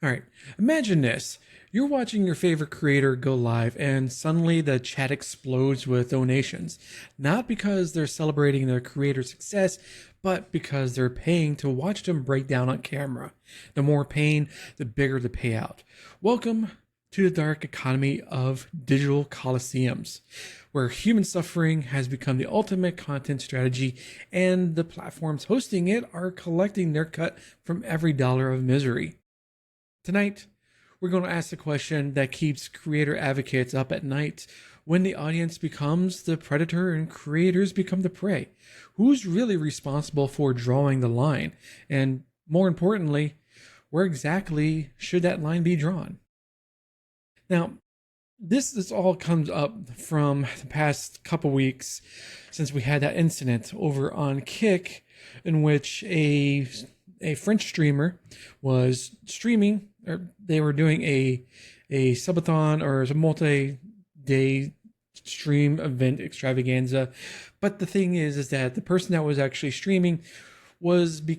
All right, imagine this. You're watching your favorite creator go live, and suddenly the chat explodes with donations. Not because they're celebrating their creator's success, but because they're paying to watch them break down on camera. The more pain, the bigger the payout. Welcome to the dark economy of digital coliseums, where human suffering has become the ultimate content strategy, and the platforms hosting it are collecting their cut from every dollar of misery. Tonight, we're going to ask the question that keeps creator advocates up at night. When the audience becomes the predator and creators become the prey, who's really responsible for drawing the line? And more importantly, where exactly should that line be drawn? Now, this all comes up from the past couple weeks since we had that incident over on Kick in which a French streamer was streaming, or they were doing a subathon or a multi-day stream event extravaganza. But the thing is that the person that was actually streaming was the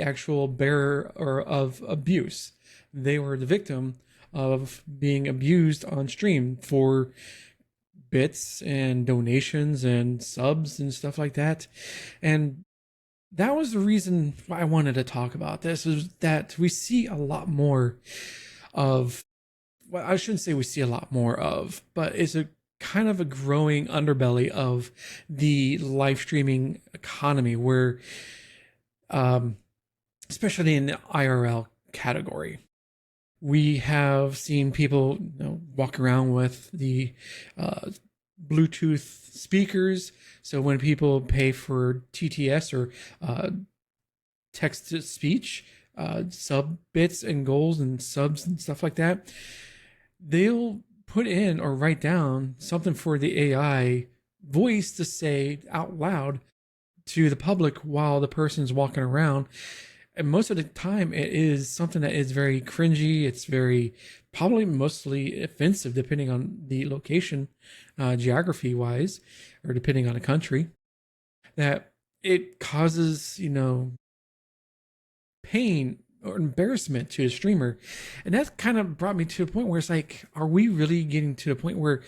actual bearer of abuse. They were the victim of being abused on stream for bits and donations and subs and stuff like that. And that was the reason why I wanted to talk about this, is that we see a lot more of, well, I shouldn't say we see a lot more of, but it's a kind of a growing underbelly of the live streaming economy where, especially in the IRL category, we have seen people walk around with the Bluetooth speakers. So when people pay for TTS or text to speech, sub bits and goals and subs and stuff like that, they'll put in or write down something for the AI voice to say out loud to the public while the person's walking around. And most of the time, it is something that is very cringy. It's very probably mostly offensive, depending on the location, geography-wise, or depending on the country. That it causes, pain or embarrassment to the streamer, and that kind of brought me to a point where it's like, are we really getting to the point where,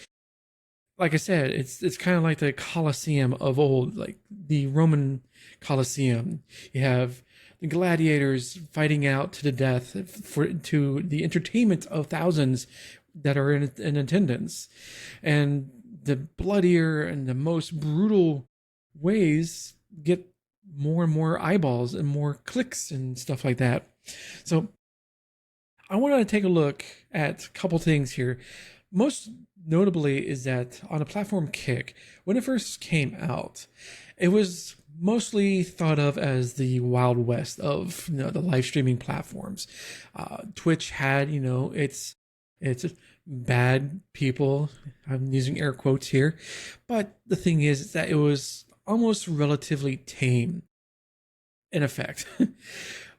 like I said, it's kind of like the Colosseum of old, like the Roman Colosseum. You have the gladiators fighting out to the death to the entertainment of thousands that are in attendance, and the bloodier and the most brutal ways get more and more eyeballs and more clicks and stuff like that. So I wanted to take a look at a couple things here. Most notably is that on a platform Kick, when it first came out, it was mostly thought of as the Wild West of the live streaming platforms. Twitch had its bad people. I'm using air quotes here, but the thing is that it was almost relatively tame, in effect,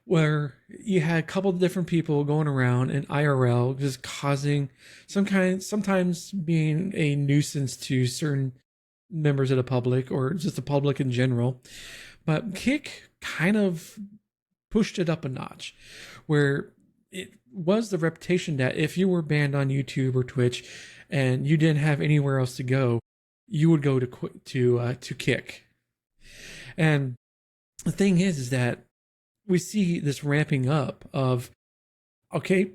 where you had a couple of different people going around in IRL just causing sometimes being a nuisance to certain members of the public or just the public in general. But Kick kind of pushed it up a notch, where it was the reputation that if you were banned on YouTube or Twitch and you didn't have anywhere else to go, you would go to Kick. And the thing is that we see this ramping up of, okay,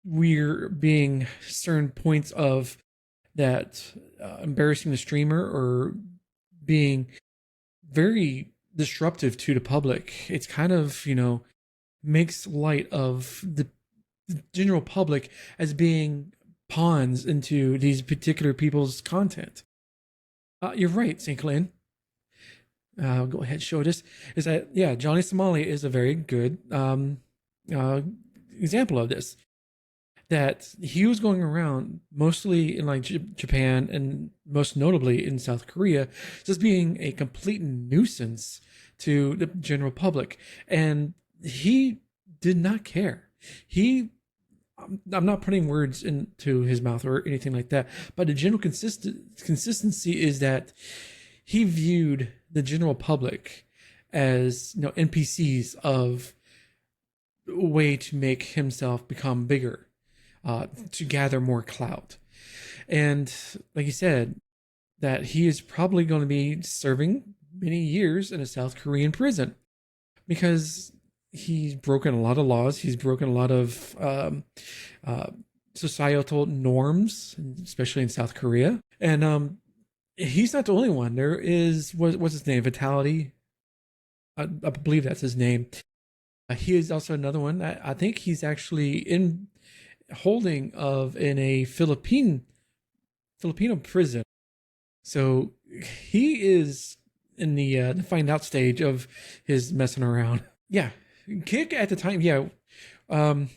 we're being certain points of that embarrassing the streamer or being very disruptive to the public. It's kind of, makes light of the general public as being pawns into these particular people's content. You're right, St. Clyn. I'll go ahead and show this. Is that, yeah, Johnny Somali is a very good example of this. That he was going around mostly in like Japan and most notably in South Korea, just being a complete nuisance to the general public. And he did not care. I'm not putting words into his mouth or anything like that, but the general consistency is that he viewed the general public as NPCs of way to make himself become bigger, to gather more clout. And like you said, that he is probably going to be serving many years in a South Korean prison because he's broken a lot of laws. He's broken a lot of societal norms, especially in South Korea. And he's not the only one. There is, what's his name? Vitality. I believe that's his name. He is also another one. I think he's actually in holding in a Filipino prison. So he is in the find out stage of his messing around. Yeah, Kick at the time. Yeah, when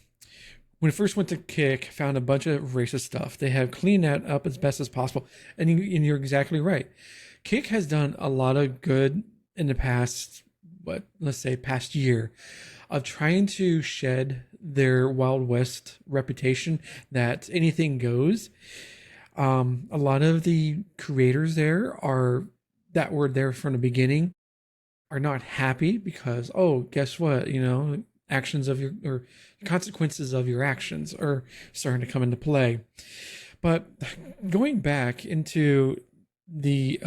I first went to Kick, found a bunch of racist stuff. They have cleaned that up as best as possible, and you're exactly right. Kick has done a lot of good in the past, let's say past year, of trying to shed their Wild West reputation that anything goes. A lot of the creators that were there from the beginning are not happy because, oh, guess what? Actions of or consequences of your actions are starting to come into play. But going back into the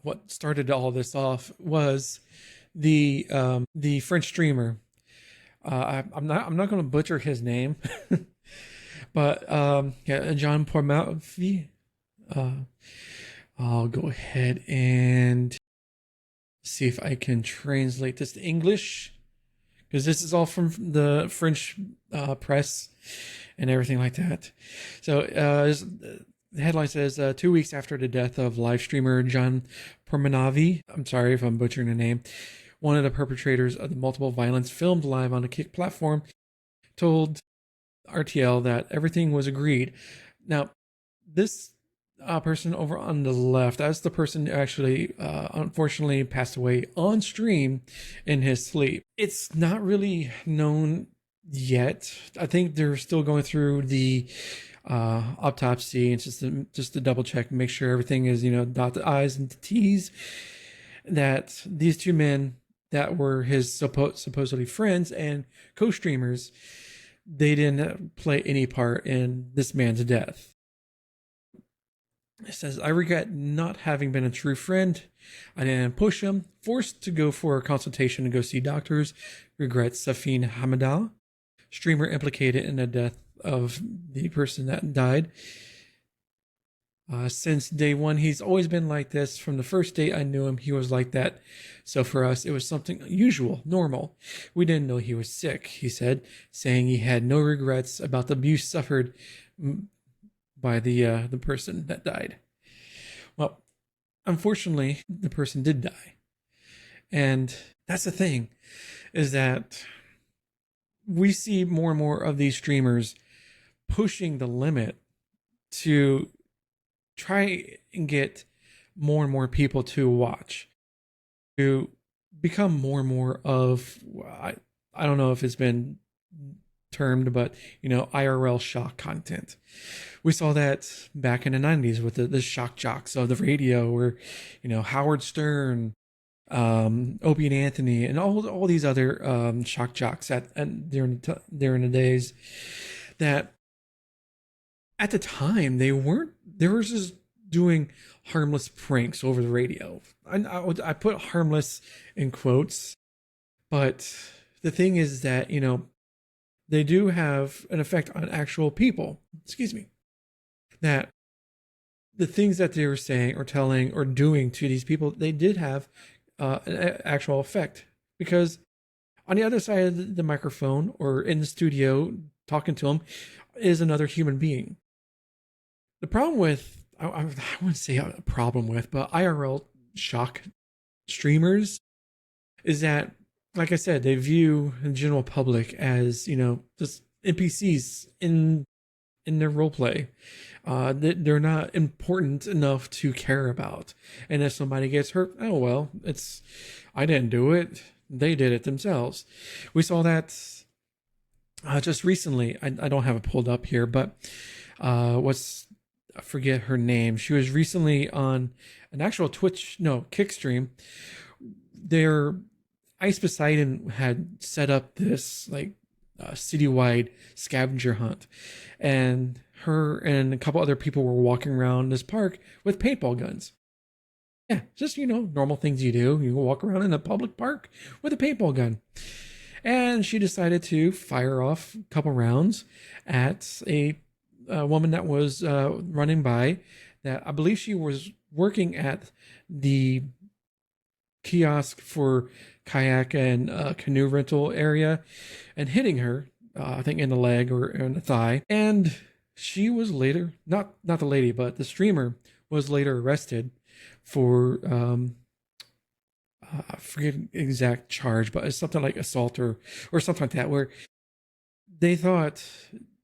what started all this off was the French streamer. I'm not going to butcher his name, but Jean Pormanove. I'll go ahead and see if I can translate this to English, because this is all from the French press and everything like that. So the headline says, 2 weeks after the death of live streamer Jean Pormanove, I'm sorry if I'm butchering the name, one of the perpetrators of the multiple violence filmed live on the Kick platform told RTL that everything was agreed. Now, this person over on the left, that's the person who actually unfortunately passed away on stream in his sleep. It's not really known yet. I think they're still going through the autopsy and just to double check and make sure everything is, dot the I's and the T's, that these two men that were his supposedly friends and co-streamers, they didn't play any part in this man's death. It says, I regret not having been a true friend. I didn't push him, forced to go for a consultation and go see doctors. Regrets, Safin Hamadal, streamer implicated in the death of the person that died. Since day one, he's always been like this. From the first day I knew him, he was like that. So for us, it was something usual, normal. We didn't know he was sick, he said, saying he had no regrets about the abuse suffered by the person that died. Well, unfortunately, the person did die. And that's the thing, is that we see more and more of these streamers pushing the limit to try and get more and more people to watch, to become more and more of, I don't know if it's been termed, but IRL shock content. We saw that back in the 90s with the shock jocks of the radio, where Howard Stern, Opie and Anthony, and all these other shock jocks during the days that at the time they were just doing harmless pranks over the radio. I put harmless in quotes, but the thing is that they do have an effect on actual people. Excuse me. That the things that they were saying or telling or doing to these people, they did have an actual effect, because on the other side of the microphone or in the studio talking to them is another human being. The problem with, I wouldn't say a problem with, but IRL shock streamers is that, like I said, they view the general public as, just NPCs in their roleplay. They're not important enough to care about. And if somebody gets hurt, oh well, I didn't do it. They did it themselves. We saw that just recently. I don't have it pulled up here, but I forget her name. She was recently on an actual Kick stream. Ice Poseidon had set up this like citywide scavenger hunt, and her and a couple other people were walking around this park with paintball guns. Yeah, just normal things you do. You walk around in a public park with a paintball gun. And she decided to fire off a couple rounds at a woman that was running by. That I believe she was working at the kiosk for kayak and canoe rental area, and hitting her, I think in the leg or in the thigh. And she was later, not the lady, but the streamer was later arrested for I forget exact charge, but it's something like assault or something like that, where they thought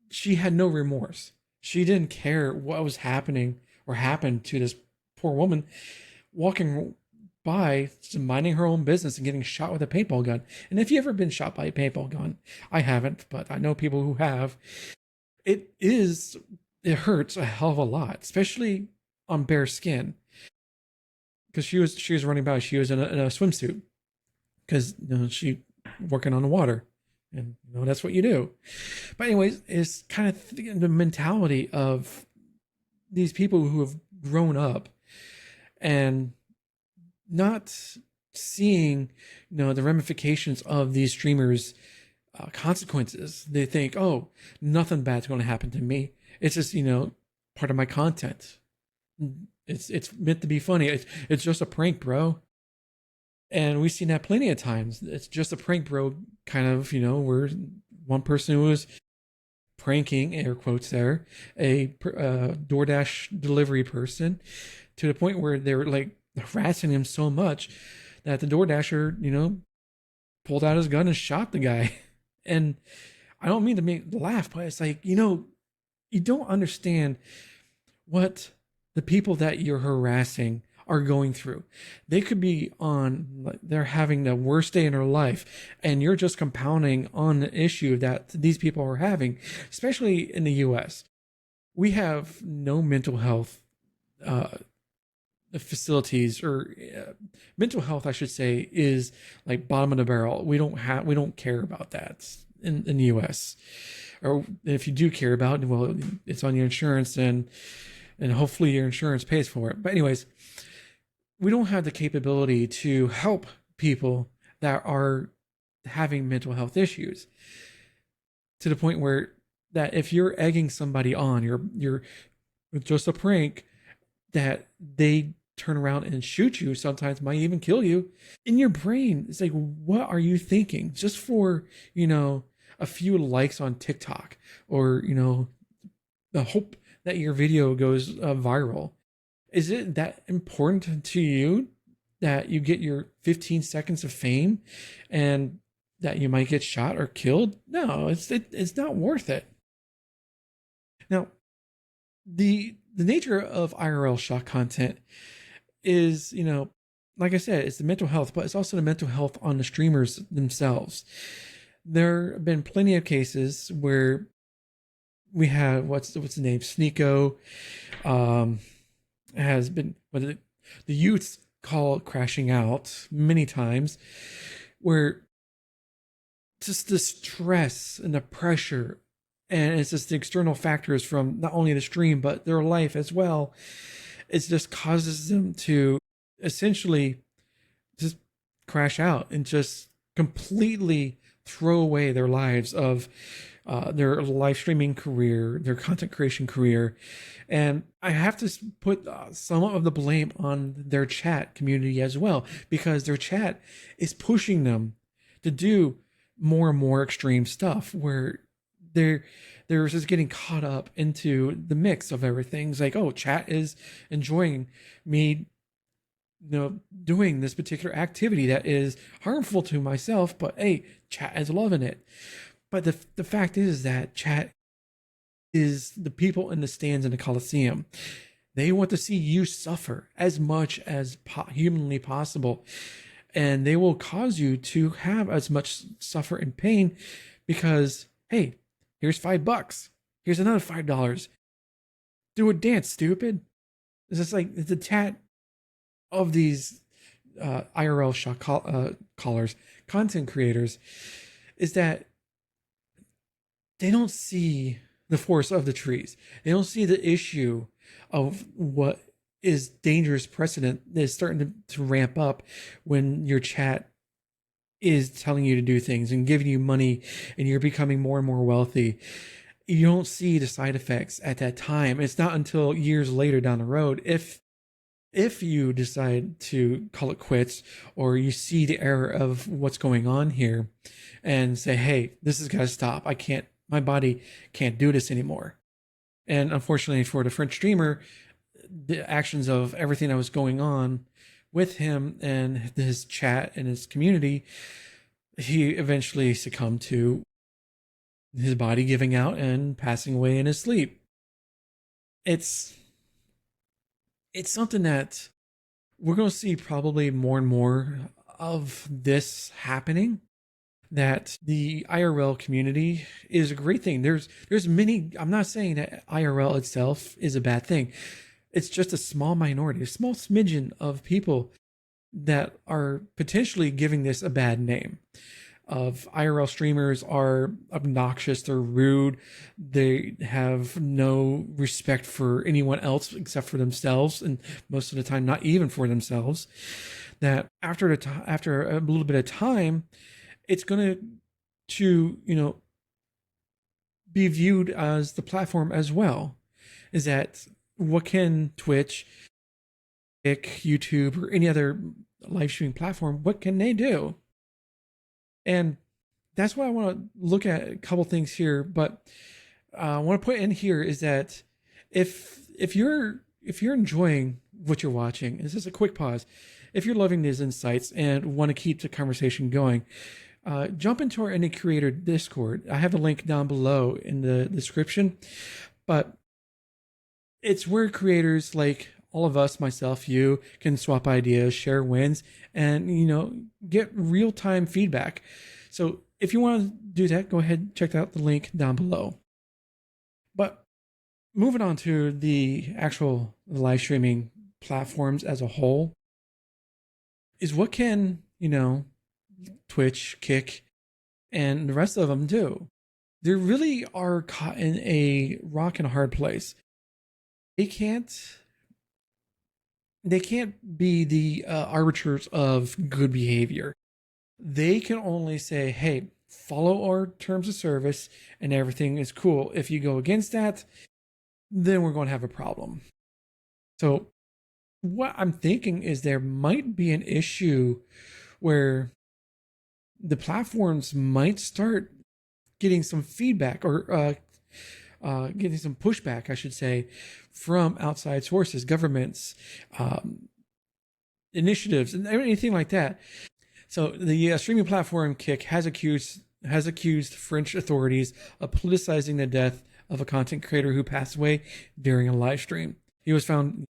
she had no remorse. She didn't care what was happening or happened to this poor woman walking by, just minding her own business and getting shot with a paintball gun. And if you've ever been shot by a paintball gun, I haven't, but I know people who have. It hurts a hell of a lot, especially on bare skin. Because she was running by, she was in a swimsuit, because she working on the water, and that's what you do. But anyways, it's kind of the mentality of these people who have grown up and not seeing the ramifications of these streamers' consequences. They think, oh, nothing bad's going to happen to me. It's just part of my content. It's meant to be funny. It's just a prank, bro. And we've seen that plenty of times. It's just a prank, bro. Kind of, where one person was pranking, air quotes there, a DoorDash delivery person, to the point where they were like harassing him so much that the DoorDasher, pulled out his gun and shot the guy. And I don't mean to make laugh, but it's like, you don't understand what the people that you're harassing are going through. They could be they're having the worst day in their life, and you're just compounding on the issue that these people are having, especially in the US. We have no mental health facilities, or mental health, I should say, is like bottom of the barrel. We don't care about that in the US. Or if you do care about it, well, it's on your insurance, and hopefully your insurance pays for it. But anyways, we don't have the capability to help people that are having mental health issues, to the point where that if you're egging somebody on, you're just a prank, that they turn around and shoot you, sometimes might even kill you. In your brain, it's like, what are you thinking? Just for, a few likes on TikTok, or, the hope that your video goes viral. Is it that important to you that you get your 15 seconds of fame and that you might get shot or killed? No, it's not worth it. Now, the nature of IRL shock content is, like I said, it's the mental health, but it's also the mental health on the streamers themselves. There have been plenty of cases where we have what's the name, Sneeko, has been what the youths call crashing out many times, where just the stress and the pressure, and it's just the external factors from not only the stream but their life as well, it just causes them to essentially just crash out and just completely throw away their lives of their live streaming career, their content creation career. And I have to put some of the blame on their chat community as well, because their chat is pushing them to do more and more extreme stuff, where they're just getting caught up into the mix of everything. It's like, oh, chat is enjoying me doing this particular activity that is harmful to myself, but hey, chat is loving it. But the fact is that chat is the people in the stands in the Colosseum. They want to see you suffer as much as humanly possible, and they will cause you to have as much suffer and pain, because hey, here's $5, here's another $5, do a dance, stupid. It's just like the chat of these IRL shot callers, content creators, is that they don't see the forest of the trees. They don't see the issue of what is dangerous precedent that is starting to ramp up when your chat is telling you to do things and giving you money and you're becoming more and more wealthy. You don't see the side effects at that time. It's not until years later down the road, if you decide to call it quits, or you see the error of what's going on here and say, hey, this has got to stop. My body can't do this anymore. And unfortunately for the French streamer, the actions of everything that was going on with him and his chat and his community, he eventually succumbed to his body giving out and passing away in his sleep. It's something that we're going to see probably more and more of this happening. That the IRL community is a great thing. There's many. I'm not saying that IRL itself is a bad thing. It's just a small minority, a small smidgen of people that are potentially giving this a bad name. Of IRL streamers are obnoxious, they're rude, they have no respect for anyone else except for themselves, and most of the time not even for themselves. That after a little bit of time, it's going to be viewed as the platform as well. Is that what can Twitch, YouTube, or any other live streaming platform, what can they do? And that's why I want to look at a couple things here. But I want to put in here is that if you're enjoying what you're watching, this is a quick pause. If you're loving these insights and want to keep the conversation going, jump into our Indie Creator Discord. I have a link down below in the description. But it's where creators like all of us, myself, you, can swap ideas, share wins, and get real-time feedback. So if you want to do that, go ahead and check out the link down below. But moving on to the actual live streaming platforms as a whole, is what can Twitch, Kick, and the rest of them do? They really are caught in a rock and a hard place. They can't be the arbiters of good behavior. They can only say, hey, follow our terms of service and everything is cool. If you go against that, then we're going to have a problem. So what I'm thinking is there might be an issue where the platforms might start getting some feedback or getting some pushback, I should say, from outside sources, governments, initiatives, and anything like that. So the streaming platform Kick has accused French authorities of politicizing the death of a content creator who passed away during a live stream. He was found.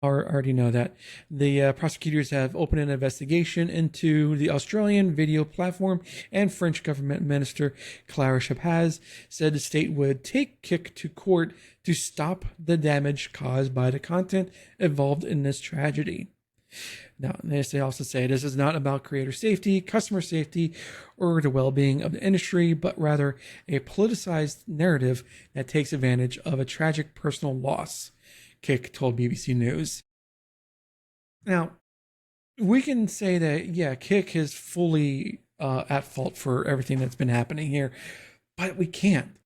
I already know that. The prosecutors have opened an investigation into the Australian video platform, and French government minister Clara Chapaz said the state would take Kick to court to stop the damage caused by the content involved in this tragedy. Now, they also say this is not about creator safety, customer safety, or the well-being of the industry, but rather a politicized narrative that takes advantage of a tragic personal loss, Kick told BBC News. Now, we can say that, yeah, Kick is fully at fault for everything that's been happening here, but we can't.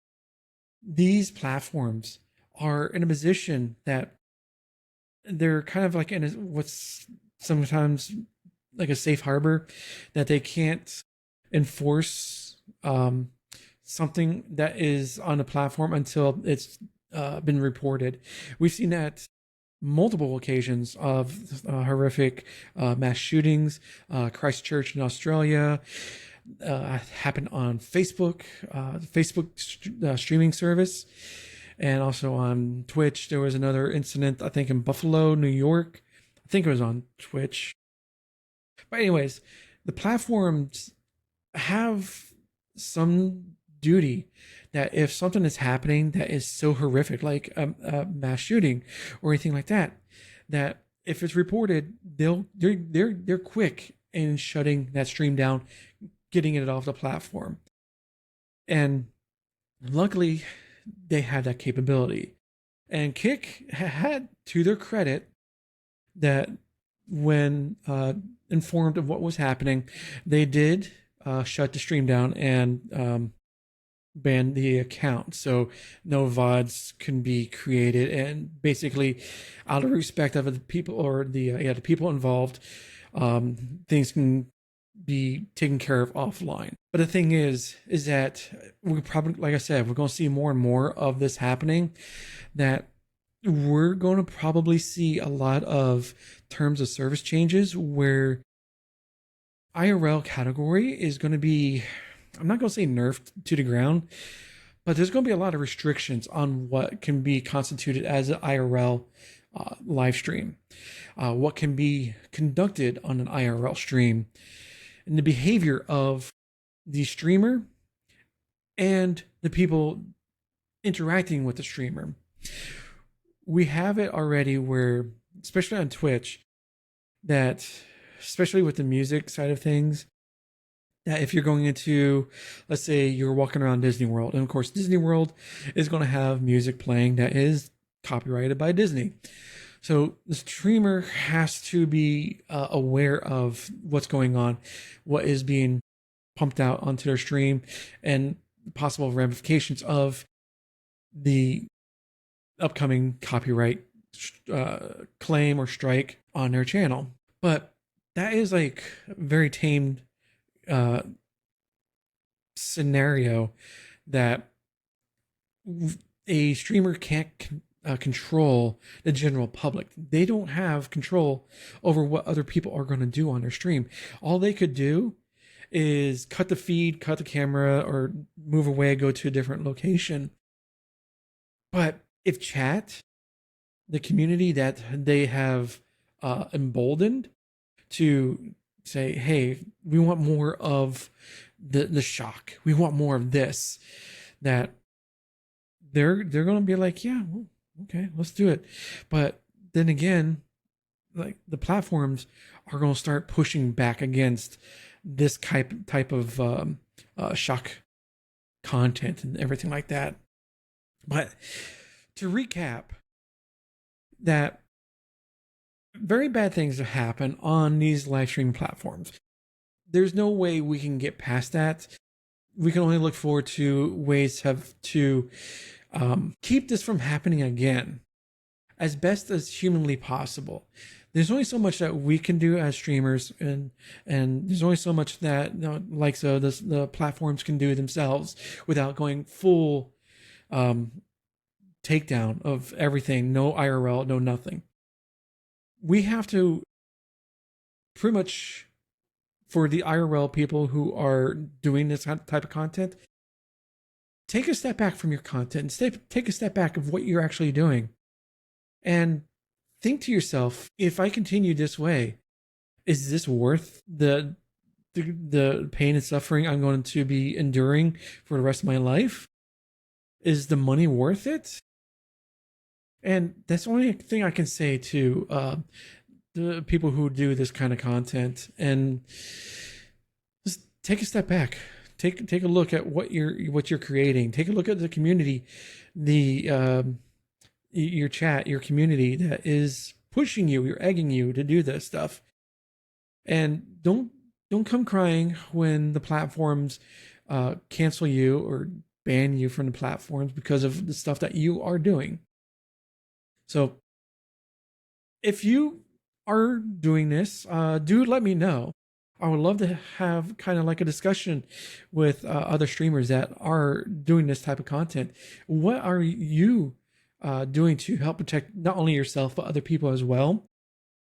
These platforms are in a position that they're kind of like in what's sometimes like a safe harbor, that they can't enforce something that is on the platform until it's been reported. We've seen that multiple occasions of horrific mass shootings. Christchurch in Australia happened on Facebook, streaming service, and also on Twitch. There was another incident, I think, in Buffalo, New York. I think it was on Twitch. But anyways, the platforms have some duty that if something is happening that is so horrific, like a mass shooting or anything like that, that if it's reported, they're quick in shutting that stream down, getting it off the platform. And luckily, they had that capability. And Kick had, to their credit, that when informed of what was happening, they did shut the stream down and ban the account. So no VODs can be created, and basically, out of respect of the people or the people involved, things can be taken care of offline. But the thing is that we probably, like I said, we're going to see more and more of this happening, that we're going to probably see a lot of terms of service changes where IRL category is going to be, I'm not going to say nerfed to the ground, but there's going to be a lot of restrictions on what can be constituted as an IRL live stream, what can be conducted on an IRL stream, and the behavior of the streamer and the people interacting with the streamer. We have it already where, especially on Twitch, that especially with the music side of things, that if you're going into, let's say you're walking around Disney World, and of course Disney World is going to have music playing that is copyrighted by Disney. So the streamer has to be aware of what's going on, what is being pumped out onto their stream, and possible ramifications of the upcoming copyright claim or strike on their channel. But that is like a very tamed scenario that a streamer can't control the general public. They don't have control over what other people are going to do on their stream. All they could do is cut the feed, cut the camera, or move away, go to a different location. But if chat, the community that they have emboldened to say, hey, we want more of the shock, we want more of this, that they're going to be like, yeah, well, okay, let's do it. But then again, like the platforms are going to start pushing back against this type of shock content and everything like that. But to recap, that very bad things have happened on these live streaming platforms. There's no way we can get past that. We can only look forward to ways to keep this from happening again as best as humanly possible. There's only so much that we can do as streamers, and there's only so much that the platforms can do themselves without going full takedown of everything. No IRL, no nothing. We have to pretty much, for the IRL people who are doing this type of content, take a step back from your content and take a step back of what you're actually doing, and think to yourself, if I continue this way, is this worth the pain and suffering I'm going to be enduring for the rest of my life? Is the money worth it? And that's the only thing I can say to the people who do this kind of content, and just take a step back. Take a look at what you're creating. Take a look at the community, your chat, your community that is pushing you, you're egging you to do this stuff. And don't come crying when the platforms cancel you or ban you from the platforms because of the stuff that you are doing. So if you are doing this, do let me know. I would love to have kind of like a discussion with other streamers that are doing this type of content. What are you doing to help protect not only yourself, but other people as well,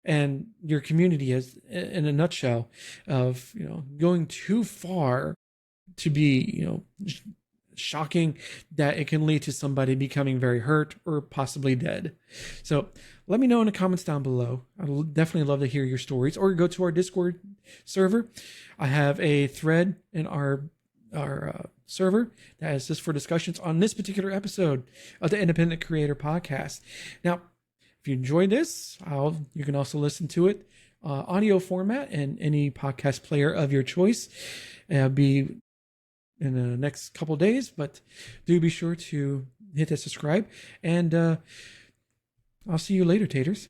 and your community, as in a nutshell, of, going too far to be, shocking that it can lead to somebody becoming very hurt or possibly dead. So let me know in the comments down below. I'd definitely love to hear your stories, or go to our Discord server. I have a thread in our server that is just for discussions on this particular episode of the Independent Creator Podcast. Now, if you enjoyed this, you can also listen to it audio format and any podcast player of your choice. Be in the next couple days, but do be sure to hit that subscribe, and I'll see you later, taters.